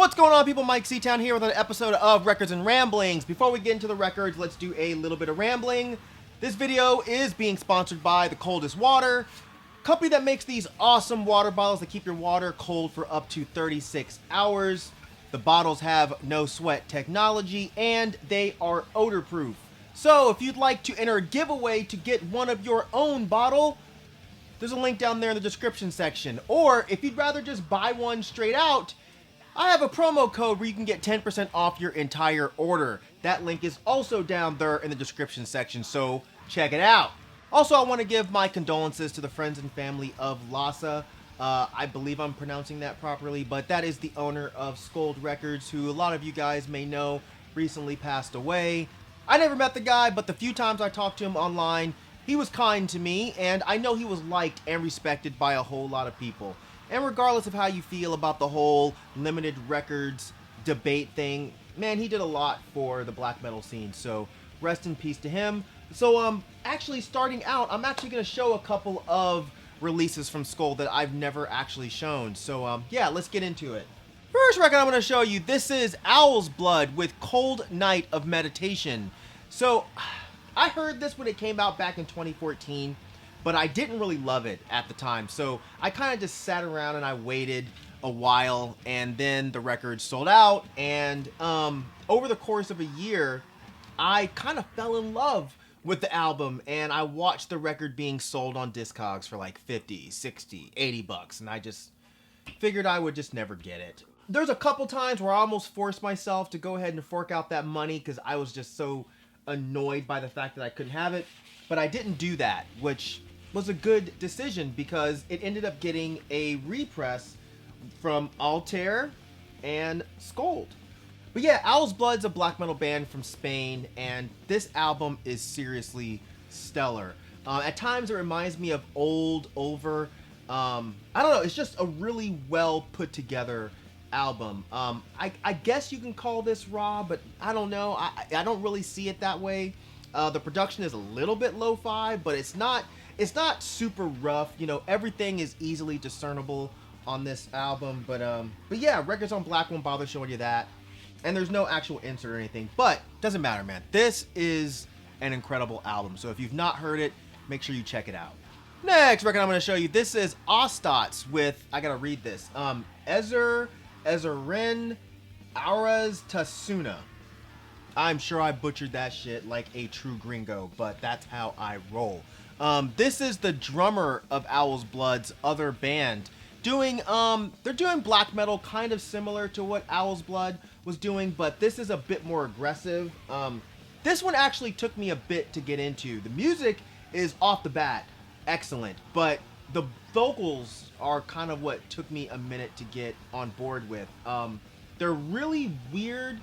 What's going on, people? Myke C-Town here with an episode of Records and Ramblings. Before we get into the records, let's do a little bit of rambling. This video is being sponsored by The Coldest Water, company that makes these awesome water bottles that keep your water cold for up to 36 hours. The bottles have no sweat technology and they are odor proof. So if you'd like to enter a giveaway to get one of your own bottle, there's a link down there in the description section. Or if you'd rather just buy one straight out, I have a promo code where you can get 10% off your entire order. That link is also down there in the description section, so check it out. Also, I want to give my condolences to the friends and family of Lassa. I believe I'm pronouncing that properly, but that is the owner of Scold Records, who a lot of you guys may know recently passed away. I never met the guy, but the few times I talked to him online, he was kind to me, and I know he was liked and respected by a whole lot of people. And regardless of how you feel about the whole limited records debate thing, man, he did a lot for the black metal scene, so rest in peace to him. So, actually starting out, I'm actually going to show a couple of releases from Scold that I've never actually shown. So, yeah, let's get into it. First record I'm going to show you, this is Owl's Blood with Cold Night of Meditation. So, I heard this when it came out back in 2014. But I didn't really love it at the time, so I kind of just sat around and I waited a while, and then the record sold out, and over the course of a year, I kind of fell in love with the album, and I watched the record being sold on Discogs for like 50, 60, 80 bucks, and I just figured I would just never get it. There's a couple times where I almost forced myself to go ahead and fork out that money because I was just so annoyed by the fact that I couldn't have it, but I didn't do that, which was a good decision because it ended up getting a repress from Altair and Scold. But yeah, Owl's Blood's a black metal band from Spain, and this album is seriously stellar. At times it reminds me of Old Over. I don't know, it's just a really well put together album. I guess you can call this raw, but I don't know. I don't really see it that way. The production is a little bit lo-fi, but it's not super rough. You know, everything is easily discernible on this album. But yeah, Records on Black won't bother showing you that. And there's no actual insert or anything. But doesn't matter, man. This is an incredible album. So if you've not heard it, make sure you check it out. Next record I'm going to show you. This is Ostots with, I got to read this, Ezeren Auras Tasuna. I'm sure I butchered that shit like a true gringo, but that's how I roll. This is the drummer of Owl's Blood's other band doing, they're doing black metal kind of similar to what Owl's Blood was doing, but this is a bit more aggressive. This one actually took me a bit to get into. The music is off the bat excellent, but the vocals are kind of what took me a minute to get on board with. They're really weird.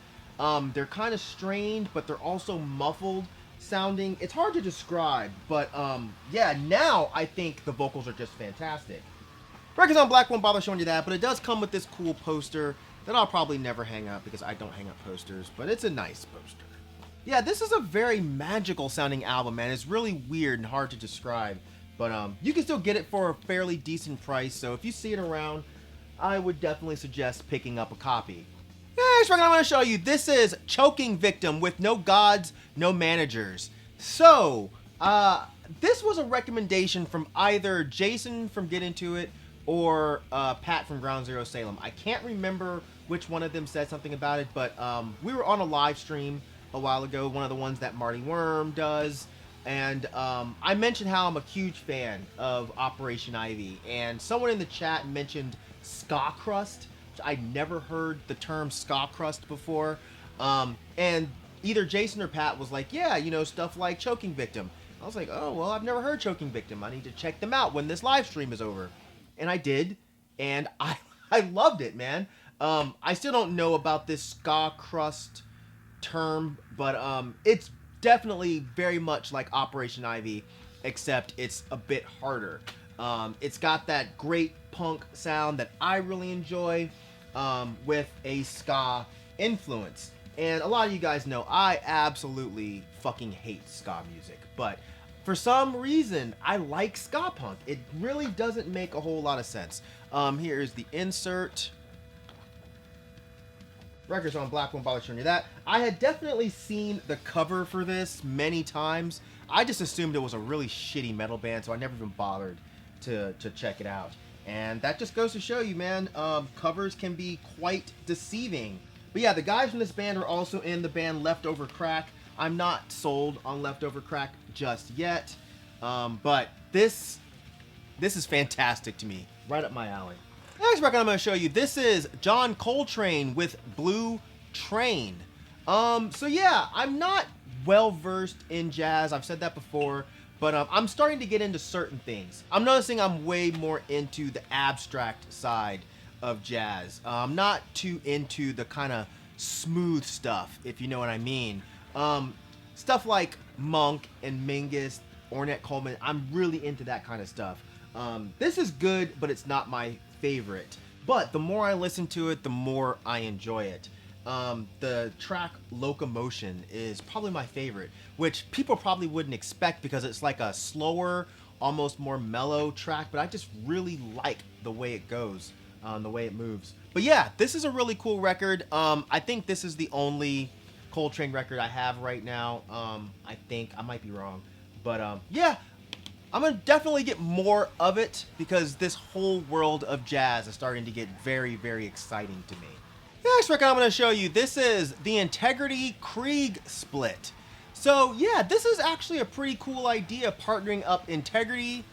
They're kind of strained, but they're also muffled sounding. It's hard to describe, but yeah, now I think the vocals are just fantastic. Records on Black won't bother showing you that, but it does come with this cool poster that I'll probably never hang up because I don't hang up posters, but it's a nice poster. Yeah, this is a very magical sounding album, man. It's really weird and hard to describe, but you can still get it for a fairly decent price, so if you see it around, I would definitely suggest picking up a copy. Next record I'm going to show you, this is Choking Victim with No Gods, No Managers. So, this was a recommendation from either Jason from Get Into It or Pat from Ground Zero Salem. I can't remember which one of them said something about it, but we were on a live stream a while ago, one of the ones that Marty Worm does, and I mentioned how I'm a huge fan of Operation Ivy, and someone in the chat mentioned ska crust. I'd never heard the term ska crust before, and either Jason or Pat was like, yeah, you know, stuff like Choking Victim. I was like, oh, well, I've never heard Choking Victim. I need to check them out when this live stream is over. And I did, and I loved it, man. I still don't know about this ska crust term, but it's definitely very much like Operation Ivy, except it's a bit harder. It's got that great punk sound that I really enjoy, with a ska influence. And a lot of you guys know I absolutely fucking hate ska music, but for some reason I like ska punk. It really doesn't make a whole lot of sense. Here's the insert. Records on Black won't bother showing you that. I had definitely seen the cover for this many times. I just assumed it was a really shitty metal band, so I never even bothered to check it out. And that just goes to show you, man, covers can be quite deceiving. But yeah, the guys from this band are also in the band Leftover Crack. I'm not sold on Leftover Crack just yet, but this is fantastic to me. Right up my alley. Next record I'm going to show you, this is John Coltrane with Blue Train. So yeah, I'm not well versed in jazz. I've said that before, but I'm starting to get into certain things. I'm noticing I'm way more into the abstract side of jazz. I'm not too into the kind of smooth stuff, if you know what I mean. Stuff like Monk and Mingus, Ornette Coleman, I'm really into that kind of stuff. This is good, but it's not my favorite. But the more I listen to it, the more I enjoy it. The track Locomotion is probably my favorite, which people probably wouldn't expect because it's like a slower, almost more mellow track, but I just really like the way it goes, the way it moves. But yeah, this is a really cool record. I think this is the only Coltrane record I have right now. I think, I might be wrong, but yeah, I'm gonna definitely get more of it because this whole world of jazz is starting to get very, very exciting to me. The next record I'm gonna show you, this is the Integrity Krieg split. So yeah, this is actually a pretty cool idea, partnering up Integrity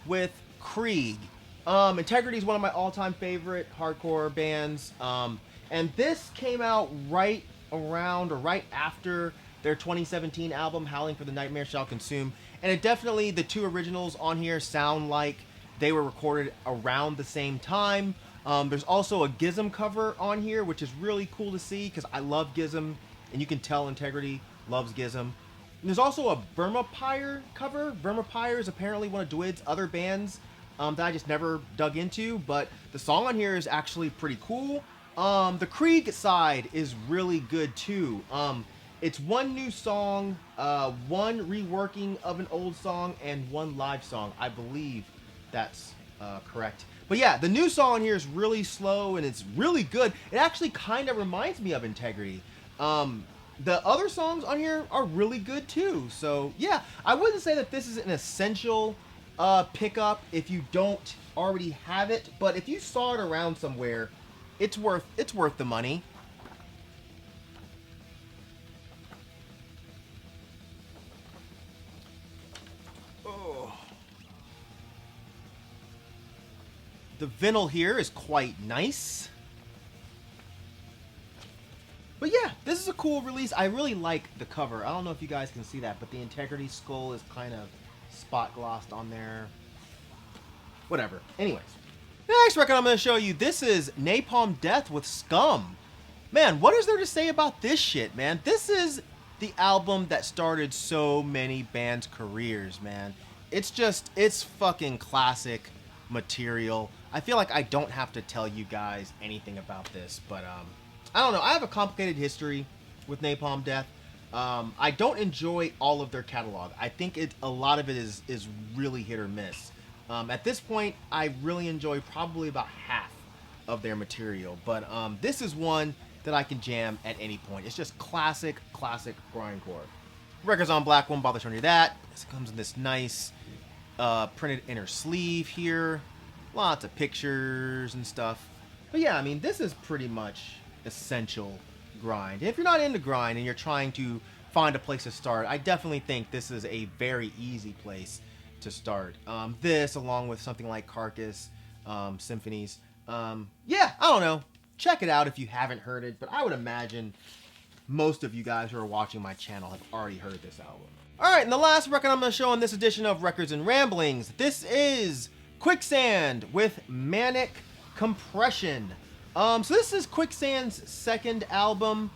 with Krieg. Integrity is one of my all-time favorite hardcore bands, and this came out right around or right after their 2017 album, Howling for the Nightmare Shall Consume. And it definitely, the two originals on here sound like they were recorded around the same time. There's also a Gizm cover on here, which is really cool to see because I love Gizm, and you can tell Integrity loves Gizm. And there's also a Burma Pyre cover. Burma Pyre is apparently one of Dwid's other bands that I just never dug into, but the song on here is actually pretty cool. The Krieg side is really good too. It's one new song, one reworking of an old song, and one live song. I believe that's correct. But yeah, the new song here is really slow and it's really good. It actually kind of reminds me of Integrity. The other songs on here are really good too. So yeah, I wouldn't say that this is an essential pickup if you don't already have it, but if you saw it around somewhere, it's worth the money. The vinyl here is quite nice. But yeah, this is a cool release. I really like the cover. I don't know if you guys can see that, but the Integrity skull is kind of spot glossed on there. Whatever. Anyways, the next record I'm going to show you, this is Napalm Death with Scum. Man, what is there to say about this shit, man? This is the album that started so many bands' careers, man. It's fucking classic material. I feel like I don't have to tell you guys anything about this, but I don't know. I have a complicated history with Napalm Death. I don't enjoy all of their catalog. I think a lot of it is really hit or miss. At this point, I really enjoy probably about half of their material, but this is one that I can jam at any point. It's just classic grindcore. Records on Black won't bother showing you that. This comes in this nice printed inner sleeve here. Lots of pictures and stuff. But yeah, I mean, this is pretty much essential grind. If you're not into grind and you're trying to find a place to start, I definitely think this is a very easy place to start. This, along with something like Carcass, Symphonies. Yeah, I don't know. Check it out if you haven't heard it, but I would imagine most of you guys who are watching my channel have already heard this album. Alright, and the last record I'm going to show in this edition of Records and Ramblings, this is Quicksand with Manic Compression. So this is Quicksand's second album.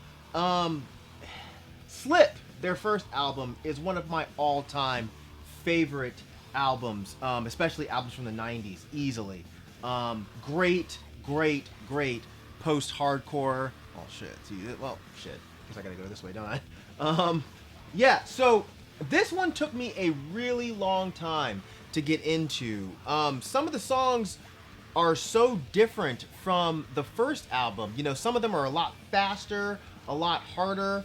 Slip, their first album, is one of my all-time favorite albums, especially albums from the 90s, easily. Great post-hardcore. Oh shit, well, shit. Guess I gotta go this way, don't I? Yeah, so this one took me a really long time to get into. Some of the songs are so different from the first album. You know, some of them are a lot faster, a lot harder.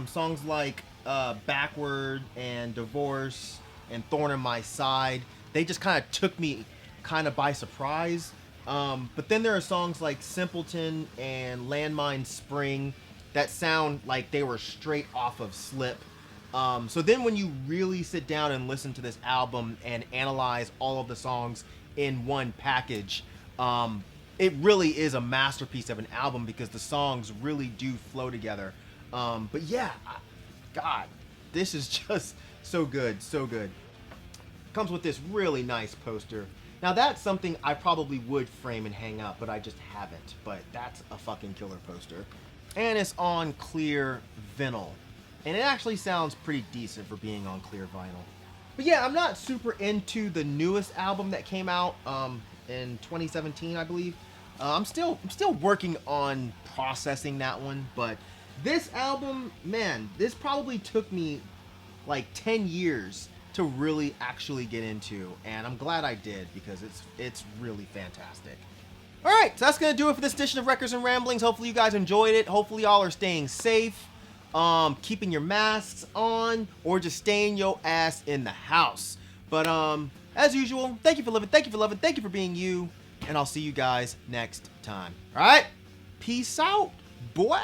Songs like Backward and Divorce and Thorn in My Side, they just kind of took me kind of by surprise. But then there are songs like Simpleton and Landmine Spring that sound like they were straight off of Slip. So then when you really sit down and listen to this album and analyze all of the songs in one package, it really is a masterpiece of an album because the songs really do flow together. But yeah, God, this is just so good, so good. Comes with this really nice poster. Now that's something I probably would frame and hang up, but I just haven't. But that's a fucking killer poster. And it's on clear vinyl. And it actually sounds pretty decent for being on clear vinyl. But yeah, I'm not super into the newest album that came out in 2017, I believe. I'm still working on processing that one, but this album, man, this probably took me like 10 years to really actually get into, and I'm glad I did because it's really fantastic. All right, so that's gonna do it for this edition of Records and Ramblings. Hopefully you guys enjoyed it. Hopefully y'all are staying safe, keeping your masks on, or just staying your ass in the house. But as usual, thank you for living, thank you for loving, thank you for being you, and I'll see you guys next time. All right, peace out, boy.